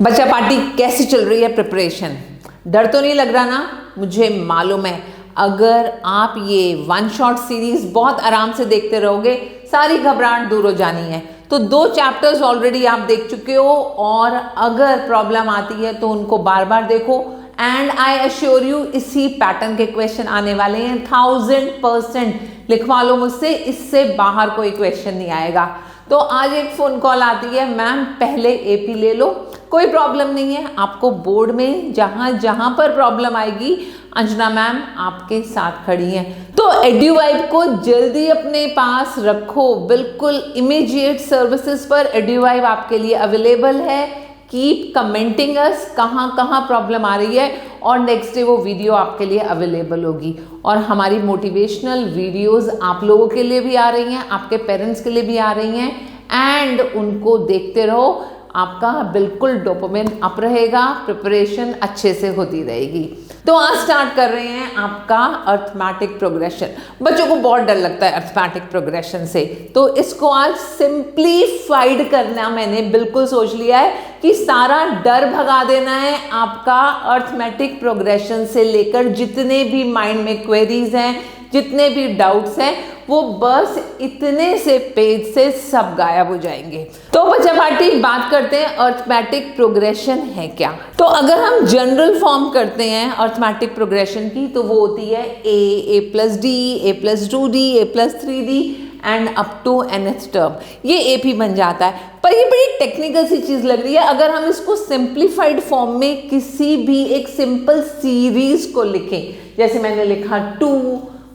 बच्चा पार्टी कैसी चल रही है प्रिपरेशन? डर तो नहीं लग रहा ना? मुझे मालूम है अगर आप ये वन शॉट सीरीज बहुत आराम से देखते रहोगे सारी घबराहट दूर हो जानी है। तो 2 चैप्टर्स ऑलरेडी आप देख चुके हो और अगर प्रॉब्लम आती है तो उनको बार बार देखो एंड आई अश्योर यू इसी पैटर्न के क्वेश्चन आने वाले हैं। 1000% लिखवा लो मुझसे, इससे बाहर कोई क्वेश्चन नहीं आएगा। तो आज एक फोन कॉल आती है, मैम पहले एपी ले लो, कोई प्रॉब्लम नहीं है। आपको बोर्ड में जहां जहां पर प्रॉब्लम आएगी अंजना मैम आपके साथ खड़ी हैं। तो एड्यूवाइब को जल्दी अपने पास रखो, बिल्कुल इमीडिएट सर्विसेज पर एड्यूवाइब आपके लिए अवेलेबल है। कीप कमेंटिंग अस कहाँ कहाँ प्रॉब्लम आ रही है और नेक्स्ट डे वो वीडियो आपके लिए अवेलेबल होगी। और हमारी मोटिवेशनल वीडियोस आप लोगों के लिए भी आ रही हैं, आपके पेरेंट्स के लिए भी आ रही हैं एंड उनको देखते रहो, आपका बिल्कुल डोपामिन अप रहेगा, प्रिपरेशन अच्छे से होती रहेगी। तो आज स्टार्ट कर रहे हैं आपका अर्थमेटिक प्रोग्रेशन। बच्चों को बहुत डर लगता है अर्थमेटिक प्रोग्रेशन से, तो इसको आज सिंप्लीफाइड करना मैंने बिल्कुल सोच लिया है कि सारा डर भगा देना है आपका अर्थमेटिक प्रोग्रेशन से लेकर जितने भी माइंड में क्वेरीज हैं, जितने भी डाउट्स हैं, वो बस इतने से पेज से सब गायब हो जाएंगे। तो बच्चा पार्टी बात करते हैं अर्थमेटिक प्रोग्रेशन है क्या। तो अगर हम जनरल फॉर्म करते हैं अर्थमेटिक प्रोग्रेशन की तो वो होती है a plus d, a plus 2d, a plus 3d and up to nth term, ये AP बन जाता है। पर ये बड़ी टेक्निकल सी चीज लग रही है। अगर हम इसको सिंप्लीफाइड फॉर्म में किसी भी एक सिंपल सीरीज को लिखें, जैसे मैंने लिखा 2,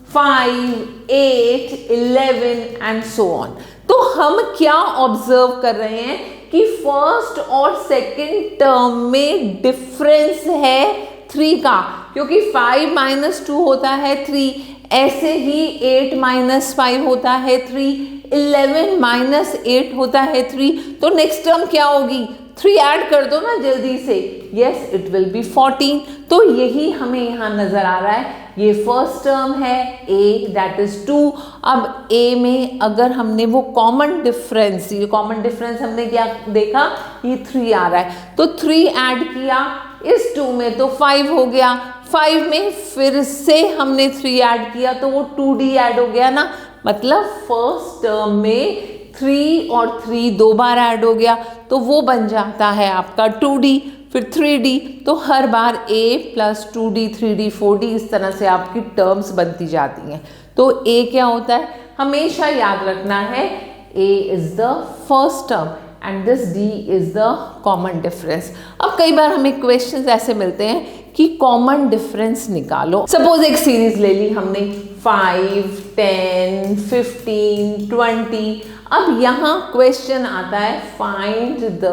5, 8, 11 एंड सो ऑन, तो हम क्या ऑब्जर्व कर रहे हैं कि फर्स्ट और सेकंड टर्म में डिफरेंस है 3 का, क्योंकि 5 माइनस 2 होता है 3, ऐसे ही 8 माइनस 5 होता है 3, 11 माइनस 8 होता है 3। तो नेक्स्ट टर्म क्या होगी? 3 ऐड कर दो ना जल्दी से, यस इट विल बी 14। तो यही हमें यहाँ नजर आ रहा है। ये फर्स्ट टर्म है a दैट इज 2। अब a में अगर हमने वो कॉमन डिफरेंस, ये कॉमन डिफरेंस हमने क्या देखा, ये 3 आ रहा है, तो 3 ऐड किया इस 2 में तो 5 हो गया। 5 में फिर से हमने 3 ऐड किया तो वो 2d ऐड हो गया ना, मतलब फर्स्ट टर्म में 3 और 3 2 बार ऐड हो गया, तो वो बन जाता है आपका 2d, फिर 3d। तो हर बार a plus 2d, 3d, 4d इस तरह से आपकी टर्म्स बनती जाती हैं। तो a क्या होता है, हमेशा याद रखना है a is the first term and this d is the common difference. अब कई बार हमें क्वेश्चंस ऐसे मिलते हैं कि कॉमन डिफरेंस निकालो। सपोज एक सीरीज ले ली हमने 5, 10, 15, 20। अब यहाँ क्वेश्चन आता है फाइंड द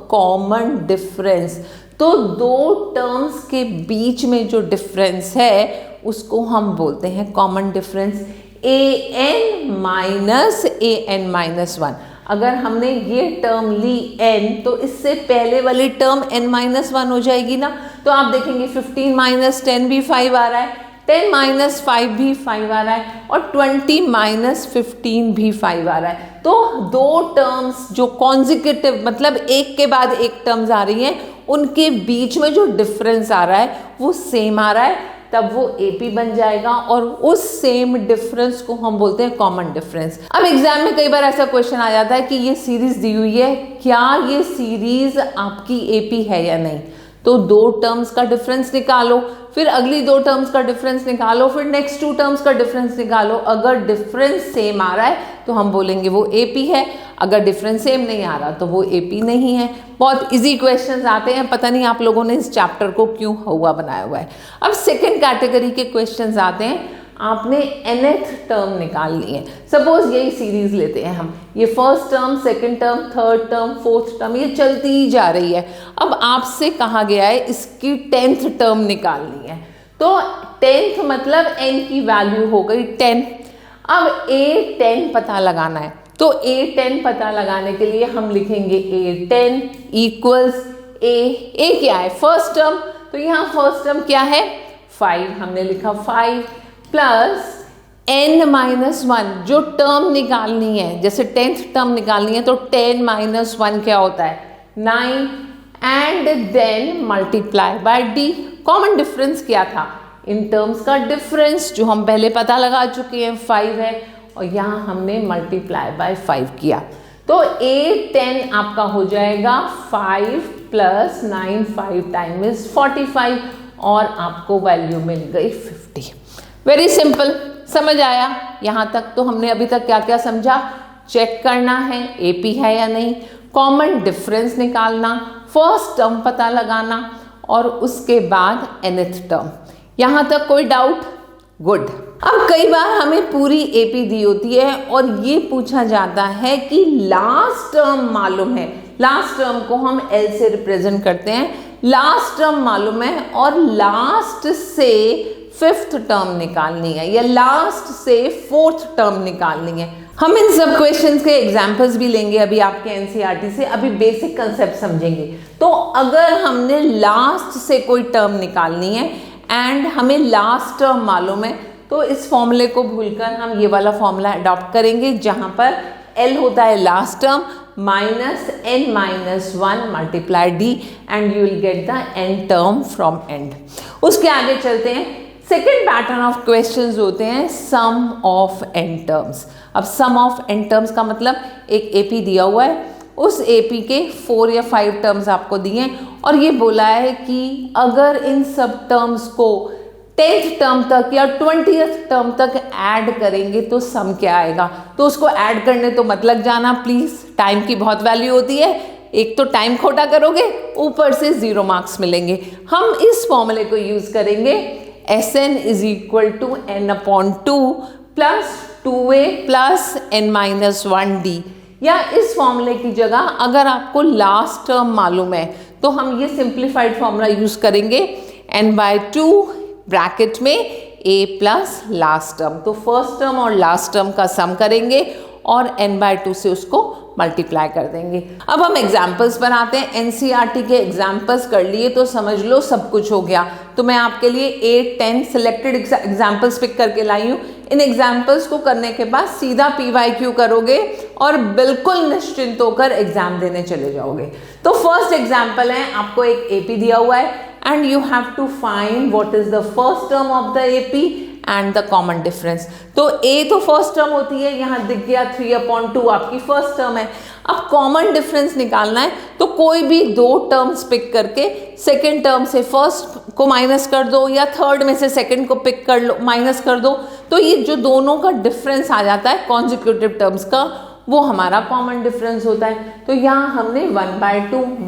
कॉमन डिफरेंस। तो 2 टर्म्स के बीच में जो डिफरेंस है उसको हम बोलते हैं common difference. an minus an minus 1, अगर हमने ये टर्म ली n तो इससे पहले वाली टर्म n माइनस 1 हो जाएगी ना। तो आप देखेंगे 15 माइनस 10 भी 5 आ रहा है, 10 माइनस 5 भी 5 आ रहा है और 20 माइनस 15 भी 5 आ रहा है। तो 2 टर्म्स जो कॉन्जिक्यूटिव मतलब एक के बाद एक टर्म्स आ रही हैं, उनके बीच में जो डिफरेंस आ रहा है वो सेम आ रहा है, तब वो AP बन जाएगा और उस सेम डिफरेंस को हम बोलते हैं कॉमन डिफरेंस। अब एग्जाम में कई बार ऐसा क्वेश्चन आ जाता है कि ये सीरीज दी हुई है, क्या ये सीरीज आपकी AP है या नहीं। तो 2 टर्म्स का डिफरेंस निकालो, फिर अगली 2 टर्म्स का डिफरेंस निकालो, फिर नेक्स्ट 2 टर्म्स का डिफरेंस निकालो। अगर डिफरेंस सेम आ रहा है तो हम बोलेंगे वो AP है, अगर डिफरेंस सेम नहीं आ रहा तो वो AP नहीं है। बहुत इजी क्वेश्चंस आते हैं, पता नहीं आप लोगों ने इस चैप्टर को क्यों हुआ बनाया हुआ है। अब सेकेंड कैटेगरी के क्वेश्चंस आते हैं, आपने nth टर्म निकालनी है। सपोज यही सीरीज लेते हैं हम, ये first term, second term, third term, fourth term, ये चलती ही जा रही है। अब आपसे कहा गया है इसकी 10th टर्म निकालनी है। तो 10th मतलब n की वैल्यू हो गई 10। अब a10 पता लगाना है, तो a10 पता लगाने के लिए हम लिखेंगे a10 इक्वल्स a क्या है, फर्स्ट टर्म। तो यहाँ फर्स्ट टर्म क्या है, 5, हमने लिखा 5 प्लस n माइनस 1 जो टर्म निकालनी है, जैसे 10th टर्म निकालनी है तो 10 माइनस 1 क्या होता है 9 and then multiply by d. Common difference क्या था? इन टर्म्स का डिफरेंस जो हम पहले पता लगा चुके हैं 5 है, और यहाँ हमने मल्टीप्लाई बाय 5 किया, तो 8 10 आपका हो जाएगा 5 + 9 5 टाइम्स 45, और आपको वैल्यू मिल गई 50। वेरी सिंपल, समझ आया? यहाँ तक तो हमने अभी तक क्या क्या समझा? चेक करना है एपी है या नहीं, कॉमन डिफरेंस निकालना, फर्स्ट टर्म पता लगाना, और उसके बाद nth टर्म। यहाँ तक कोई डाउट? गुड। अब कई बार हमें पूरी एपी दी होती है और ये पूछा जाता है कि लास्ट टर्म मालूम है, लास्ट टर्म को हम एल से रिप्रेजेंट करते हैं, लास्ट टर्म मालूम है और लास्ट से 5th टर्म निकालनी है या लास्ट से 4th टर्म निकालनी है। हम इन सब क्वेश्चंस के एग्जांपल्स भी लेंगे अभी आपके एनसीईआरटी से, अभी बेसिक कंसेप्ट समझेंगे। तो अगर हमने लास्ट से कोई टर्म निकालनी है एंड हमें लास्ट टर्म मालूम है, तो इस फॉर्मूले को भूलकर हम ये वाला फॉर्मूला अडॉप्ट करेंगे जहां पर L होता है last term -n-1 multiply d and you will get the n term from and. उसके आगे चलते हैं। सेकेंड पैटर्न ऑफ क्वेश्चंस होते हैं सम ऑफ n टर्म्स। अब सम ऑफ n टर्म्स का मतलब एक एपी दिया हुआ है, उस एपी के 4 या 5 टर्म्स आपको दिए हैं और ये बोला है कि अगर इन सब टर्म्स को 10th टर्म तक या 20th टर्म तक ऐड करेंगे तो सम क्या आएगा। तो उसको ऐड करने तो मत लग जाना प्लीज, टाइम की बहुत वैल्यू होती है। एक तो टाइम खोटा करोगे, ऊपर से 0 मार्क्स मिलेंगे। हम इस फॉर्मूले को यूज करेंगे, Sn = n/2 + 2a + n-1d, या इस फॉर्मूले की जगह अगर आपको लास्ट टर्म मालूम है तो हम ये सिंप्लीफाइड फॉर्मूला यूज करेंगे n/2 ब्रैकेट में a + लास्ट टर्म। तो फर्स्ट टर्म और लास्ट टर्म का सम करेंगे और n/2 से उसको मल्टीप्लाई कर देंगे। अब हम एग्जाम्पल्स पर आते हैं। एनसीईआरटी के एग्जाम्पल्स कर लिए तो समझ लो सब कुछ हो गया। तो मैं आपके लिए 8-10 सिलेक्टेड एग्जाम्पल्स पिक करके लाई हूँ। इन एग्जाम्पल्स को करने के बाद सीधा PYQ करोगे और बिल्कुल निश्चिंत होकर एग्जाम देने चले जाओगे। तो फर्स्ट एग्जाम्पल है, आपको एक एपी दिया हुआ है and you have to find what is the first term of the AP and the common difference. तो a तो फर्स्ट टर्म होती है, यहाँ दिख गया 3/2 आपकी फर्स्ट टर्म है। अब कॉमन डिफरेंस निकालना है तो कोई भी 2 टर्म्स पिक करके सेकेंड टर्म से फर्स्ट को माइनस कर दो या थर्ड में से सेकेंड को पिक कर लो, माइनस कर दो, तो ये जो दोनों का डिफरेंस आ जाता है कॉन्जिक्यूटिव टर्म्स का, वो हमारा कॉमन डिफरेंस होता है। तो यहाँ हमने 1/2 -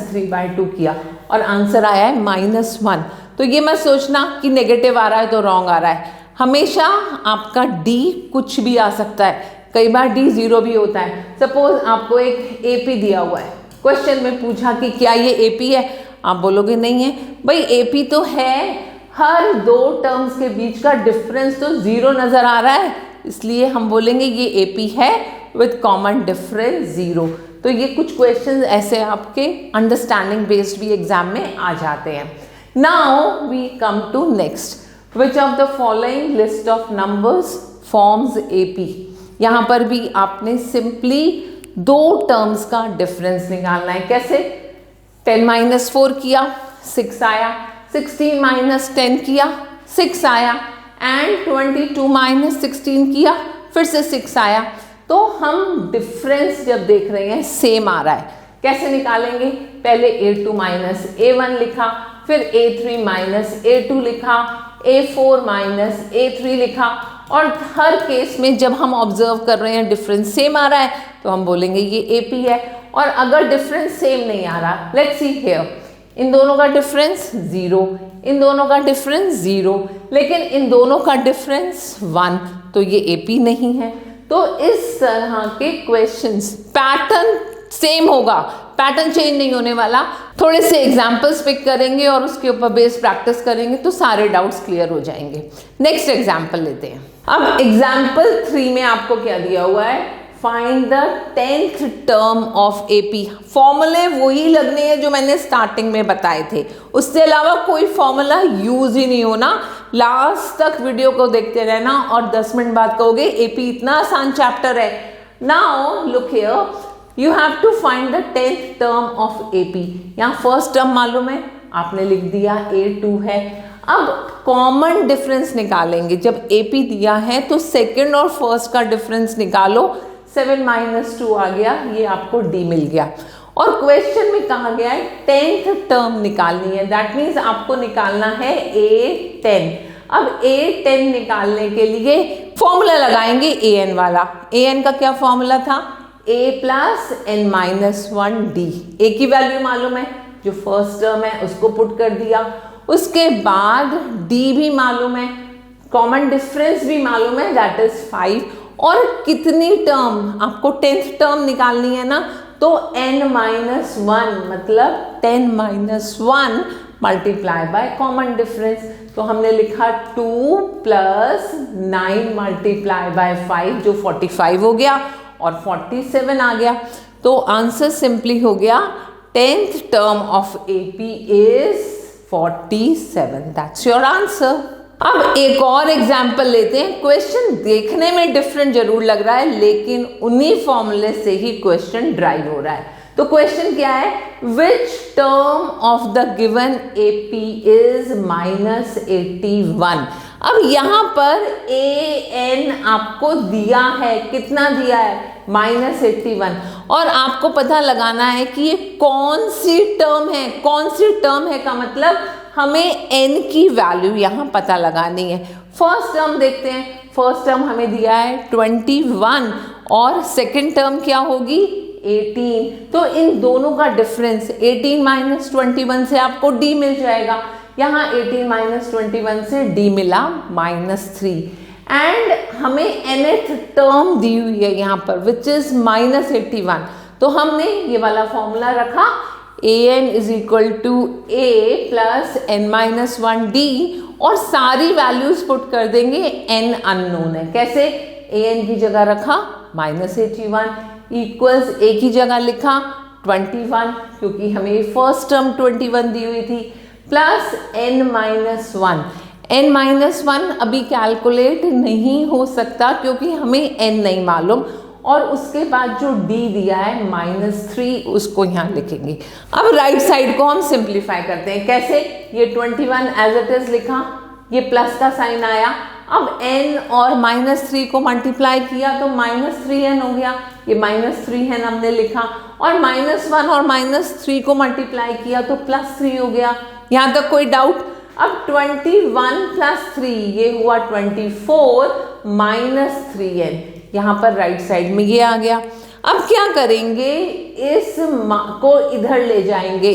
3/2 किया और आंसर आया है -1। तो ये मत सोचना कि नेगेटिव आ रहा है तो रॉन्ग आ रहा है, हमेशा आपका D कुछ भी आ सकता है, कई बार D 0 भी होता है। सपोज आपको एक AP दिया हुआ है, क्वेश्चन में पूछा कि क्या ये AP है, आप बोलोगे नहीं है। भाई AP तो है, हर 2 टर्म्स के बीच का डिफरेंस तो 0 नजर आ रहा है, इसलिए हम बोलेंगे ये AP है विथ कॉमन डिफरेंस 0। तो ये कुछ क्वेश्चंस ऐसे आपके अंडरस्टैंडिंग बेस्ड भी एग्जाम में आ जाते हैं। Now we come to next, which of the following list of numbers forms AP। यहाँ पर भी आपने सिंपली 2 टर्म्स का डिफरेंस निकालना है। कैसे? 10 - 4 किया 6 आया, 16 - 10 किया 6 आया, एंड 22 - 16 किया फिर से 6 आया। तो हम डिफरेंस जब देख रहे हैं सेम आ रहा है, कैसे निकालेंगे? पहले A2 - A1 लिखा, फिर A3 - A2 लिखा, A4 - A3 लिखा, और हर केस में जब हम ऑब्जर्व कर रहे हैं डिफरेंस सेम आ रहा है तो हम बोलेंगे ये AP है। और अगर डिफरेंस सेम नहीं आ रहा, लेट्स सी हियर, इन दोनों का डिफरेंस 0, इन दोनों का डिफरेंस 0, लेकिन इन दोनों का डिफरेंस 1, तो ये AP नहीं है। तो इस तरह के क्वेश्चंस पैटर्न सेम होगा, पैटर्न चेंज नहीं होने वाला। थोड़े से एग्जाम्पल्स पिक करेंगे और उसके ऊपर बेस प्रैक्टिस करेंगे तो सारे डाउट्स क्लियर हो जाएंगे। नेक्स्ट एग्जाम्पल लेते हैं। अब एग्जाम्पल 3 में आपको क्या दिया हुआ है? Find the 10th term of AP। फॉर्मूले वही लगने हैं जो मैंने स्टार्टिंग में बताए थे, उससे अलावा कोई फॉर्मूला यूज ही नहीं होना। लास्ट तक वीडियो को देखते रहना और 10 मिनट बाद कहोगे AP इतना आसान चैप्टर है। Now look here, you have to find the 10th term of AP। यहाँ फर्स्ट टर्म मालूम है, आपने लिख दिया A2 है। अब कॉमन डिफरेंस निकालेंगे। जब AP दिया है तो सेकंड और फर्स्ट का डिफरेंस निकालो। 7 - 2 आ गया, ये आपको D मिल गया। और क्वेश्चन में कहा गया है 10th टर्म निकालनी है, दैट मीन्स आपको निकालना है A10। अब A10 निकालने के लिए फॉर्मूला लगाएंगे AN वाला। AN का क्या फॉर्मूला था? A + n - 1D। A की वैल्यू मालूम है, जो फर्स्ट टर्म है उसको पुट कर दिया। उसके बाद D भी मालूम है, कॉमन डिफरेंस भी मालूम है, दैट इज 5। और कितनी टर्म आपको 10th टर्म निकालनी है ना, तो n - 1 मतलब 10 - 1 मल्टीप्लाई बाय कॉमन डिफरेंस। तो हमने लिखा 2 + 9 मल्टीप्लाई बाय 5 जो 45 हो गया और 47 आ गया। तो आंसर सिंपली हो गया 10th term of AP is 47। That's your answer. अब एक और एग्जाम्पल लेते हैं। क्वेश्चन देखने में डिफरेंट जरूर लग रहा है, लेकिन उन्हीं फॉर्मूले से ही क्वेश्चन ड्राइव हो रहा है। तो क्वेश्चन क्या है? Which term of the given AP is -81। अब यहां पर AN आपको दिया है, कितना दिया है? -81। और आपको पता लगाना है कि ये कौन सी टर्म है। कौन सी टर्म है का मतलब हमें n की वैल्यू यहां पता लगानी है। फर्स्ट टर्म देखते हैं। फर्स्ट टर्म हमें दिया है 21 और सेकंड टर्म क्या होगी? 18। तो इन दोनों का डिफरेंस 18 - 21 से आपको D मिल जाएगा। यहाँ 18 - 21 से D मिला -3। एंड हमें nth टर्म दी हुई है यहाँ पर, विच इज -81। तो हमने ये वाला फॉर्मूला रखा, AN = A + n - 1D, और सारी वैल्यूज पुट कर देंगे। n अननोन है, कैसे? AN की जगह रखा -81 इक्वल्स A की जगह लिखा 21, क्योंकि हमें फर्स्ट टर्म 21 दी हुई थी, प्लस n - 1। n - 1 अभी कैलकुलेट नहीं हो सकता क्योंकि हमें n नहीं मालूम। और उसके बाद जो D दिया है -3, उसको यहाँ लिखेंगे। अब राइट साइड को हम सिंप्लीफाई करते हैं। कैसे? ये 21 एज इट इज लिखा, ये प्लस का साइन आया। अब n और -3 को मल्टीप्लाई किया तो -3n हो गया। ये -3n हमने लिखा, और -1 और -3 को मल्टीप्लाई किया तो +3 हो गया। यहाँ तक कोई डाउट? अब 21 + 3 ये हुआ 24 -3n। यहाँ पर राइट साइड में ये आ गया। अब क्या करेंगे? इस को इधर ले जाएंगे,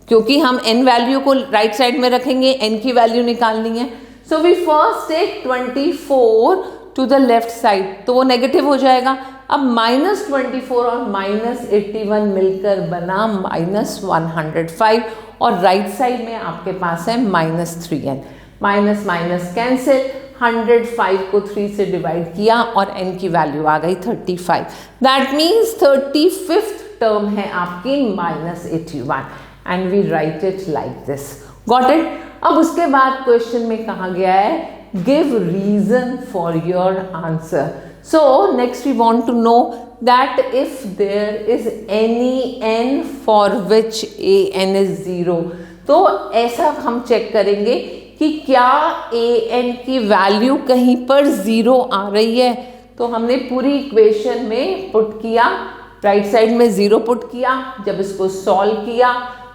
क्योंकि हम n वैल्यू को राइट साइड में रखेंगे, n की वैल्यू निकालनी है। So we first take 24 to the left side, तो वो नेगेटिव हो जाएगा। अब -24 और -81 मिलकर बना -105, और राइट साइड में आपके पास है -3n। माइनस माइनस कैंसिल, 105 को 3 से डिवाइड किया और n की वैल्यू आ गई 35। दैट मीन्स 35th टर्म है आपकी -81, and we write it like this. Got it? अब उसके बाद क्वेश्चन में कहा गया है give reason for your answer. So next we want to know that if there is any n for which a n is 0, तो ऐसा हम चेक करेंगे कि क्या a n की वैल्यू कहीं पर 0 आ रही है। तो हमने पूरी इक्वेशन में पुट किया, राइट साइड में 0 पुट किया। जब इसको सॉल्व किया,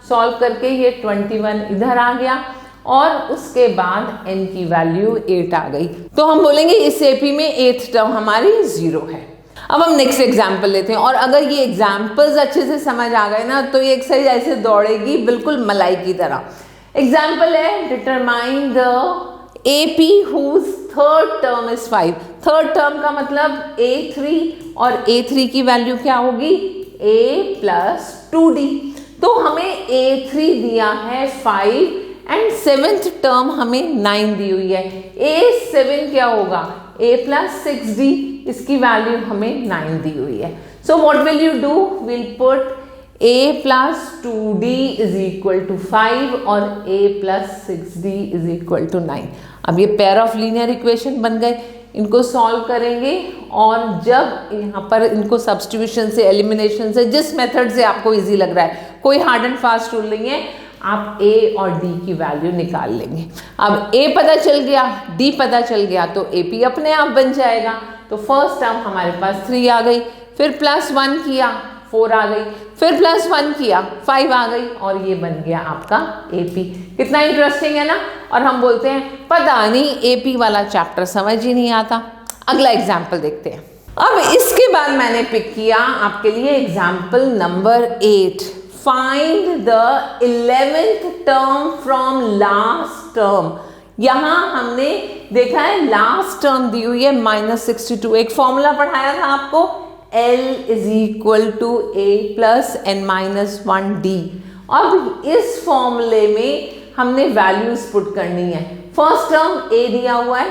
सॉल्व करके ये 21 इधर आ गया, और उसके बाद n की वैल्यू 8 आ गई। तो हम बोलेंगे इस AP में 8th टर्म हमारी 0 है। अब हम नेक्स्ट एग्जाम्पल लेते हैं, और अगर ये एग्जाम्पल्स अच्छे से समझ आ गए ना, तो ये एक्सरसाइज ऐसे दौड़ेगी बिल्कुल मलाई की तरह। एग्जाम्पल है determine the AP whose third term is 5। Third term का मतलब A3, और A3 की वैल्यू क्या होगी? A + 2D। तो हमें A3 दिया है 5 एंड 7th टर्म हमें 9 दी हुई है। A7 क्या होगा? A + 6D, इसकी वैल्यू हमें 9 दी हुई है। So what will you do? Will put A + 2D = 5 और A + 6D = 9। अब ये पेयर ऑफ लीनियर इक्वेशन बन गए। इनको सॉल्व करेंगे और जब यहाँ पर इनको सब्स्टिट्यूशन से, एलिमिनेशन से, जिस मेथड से आपको इजी लग रहा है, कोई हार्ड एंड फास्ट रूल नहीं है, आप ए और डी की वैल्यू निकाल लेंगे। अब ए पता चल गया, डी पता चल गया तो एपी अपने आप बन जाएगा। तो फर्स्ट टर्म हमारे पास 3 आ गई, फिर +1 किया 4 आ गई, फिर +1 किया 5 आ गई और ये बन गया आपका एपी। कितना इंटरेस्टिंग है ना। और हम बोलते हैं पता नहीं एपी वाला चैप्टर समझ ही नहीं आता। अगला एग्जाम्पल देखते हैं। अब इसके बाद मैंने पिक किया आपके लिए example number 8। Find the 11th term from last term. यहां हमने देखा है लास्ट टर्म दी हुई है -62। एक फॉर्मूला पढ़ाया था आपको, L = A + n-1D। अब इस फॉर्मूले में हमने वैल्यूज पुट करनी है। फर्स्ट टर्म A दिया हुआ है,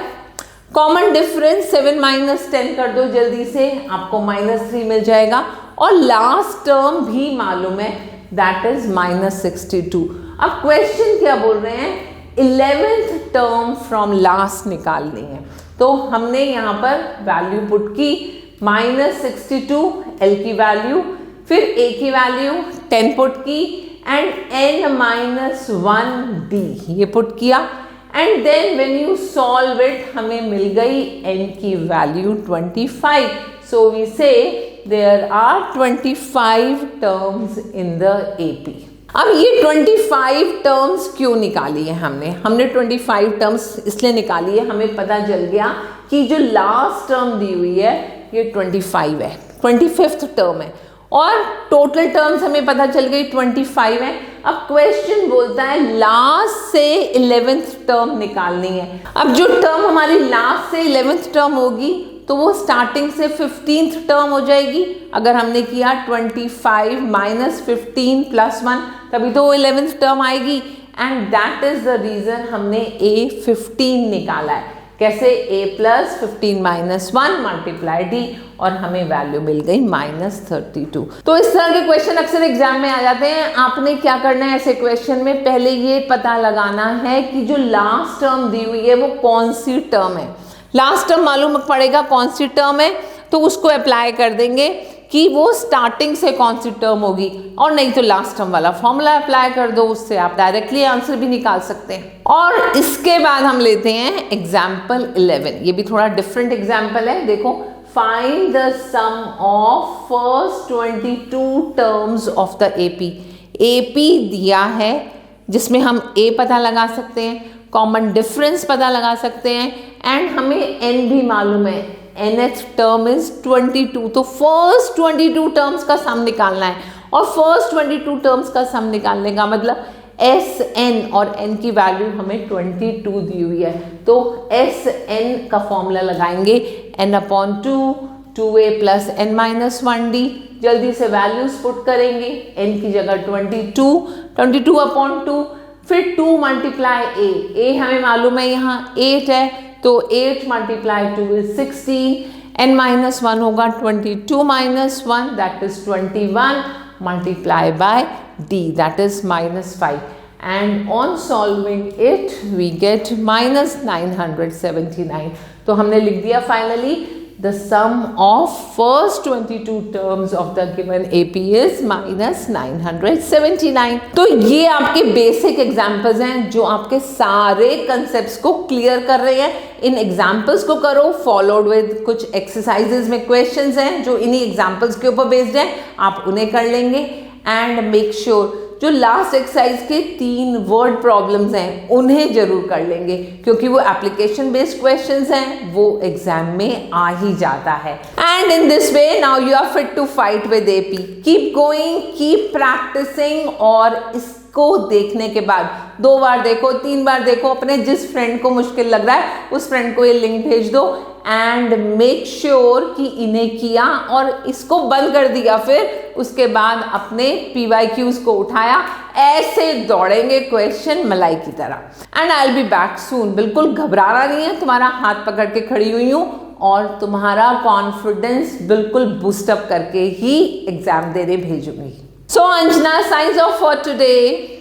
कॉमन डिफरेंस 7 - 10 कर दो जल्दी से, आपको -3 मिल जाएगा। और लास्ट टर्म भी मालूम है, दैट इज -62। अब क्वेश्चन क्या बोल रहे हैं, 11th टर्म फ्रॉम लास्ट निकालनी है। तो हमने यहाँ पर वैल्यू पुट की -62 L की वैल्यू, फिर A की वैल्यू 10 पुट की एंड n-1 D ये पुट किया and then when you solve it हमें मिल गई n की value 25। So we say there are 25 terms in the AP। अब ये 25 टर्म्स क्यों निकाली है हमने 25 टर्म्स इसलिए निकाली है, हमें पता चल गया कि जो लास्ट टर्म दी हुई है ये 25 है, 25th टर्म है और टोटल टर्म्स हमें पता चल गई 25 है। अब क्वेश्चन बोलता है लास्ट से 11th टर्म निकालनी है। अब जो टर्म हमारी लास्ट से 11th टर्म होगी तो वो स्टार्टिंग से 15th टर्म हो जाएगी। अगर हमने किया 25 - 15 + 1 तभी तो 11th टर्म आएगी and that is the reason हमने A15 निकाला है। कैसे, A + 15 - 1 × D और हमें वैल्यू मिल गई -32। तो इस तरह के क्वेश्चन अक्सर एग्जाम में आ जाते हैं। आपने क्या करना है ऐसे क्वेश्चन में, पहले ये पता लगाना है कि जो लास्ट टर्म दी हुई है वो कौन सी टर्म है। लास्ट टर्म मालूम पड़ेगा कौन सी टर्म है तो उसको अप्लाई कर देंगे कि वो स्टार्टिंग से कौन सी टर्म होगी, और नहीं तो लास्ट टर्म वाला फॉर्मूला अप्लाई कर दो, उससे आप डायरेक्टली आंसर भी निकाल सकते हैं। और इसके बाद हम लेते हैं एग्जाम्पल 11। ये भी थोड़ा डिफरेंट एग्जाम्पल है। देखो, find the sum of first 22 terms of the AP। AP दिया है जिसमें हम A पता लगा सकते हैं, कॉमन डिफरेंस पता लगा सकते हैं एंड हमें n भी मालूम है, nth टर्म इज 22। तो फर्स्ट 22 टर्म्स का सम निकालना है और फर्स्ट 22 टर्म्स का सम निकालने का मतलब Sn और n की वैल्यू हमें 22 दी हुई है तो Sn का फॉर्मूला लगाएंगे n/2 2a + n-1d। जल्दी से वैल्यूज पुट करेंगे, n की जगह 22/2 फिर 2 × A हमें मालूम है यहाँ 8 है तो 8 × 2 is 16, n-1 होगा 22 - 1 that is 21 multiplied by D that is -5 and on solving it we get -979। तो हमने लिख दिया finally the sum of first 22 terms of the given AP is -979। तो ये आपके बेसिक एग्जाम्पल्स हैं जो आपके सारे कंसेप्ट्स को क्लियर कर रहे हैं। इन एग्जाम्पल्स को करो फॉलोड विद कुछ एक्सरसाइजेज में क्वेश्चंस हैं जो इन्हीं एग्जाम्पल्स के ऊपर बेस्ड हैं, आप उन्हें कर लेंगे एंड मेक श्योर जो लास्ट एक्सरसाइज के 3 वर्ड प्रॉब्लम्स हैं उन्हें जरूर कर लेंगे क्योंकि वो एप्लीकेशन बेस्ड क्वेश्चंस हैं, वो एग्जाम में आ ही जाता है। And in this way now you are fit to fight with AP। Keep going, keep practicing और इसको देखने के बाद 2 बार देखो, 3 बार देखो, अपने जिस फ्रेंड को मुश्किल लग रहा है उस फ्रेंड को ये लिंक भेज दो एंड मेक श्योर कि इन्हें किया और इसको बंद कर दिया, फिर उसके बाद अपने PYQs को उठाया, ऐसे दौड़ेंगे क्वेश्चन मलाई की तरह। And I will be back soon. बिल्कुल घबराना नहीं है, तुम्हारा हाथ पकड़ के खड़ी हुई हूँ और तुम्हारा कॉन्फिडेंस बिल्कुल बूस्टअप करके ही एग्जाम देने भेजूंगी। So Anjana, science of for today.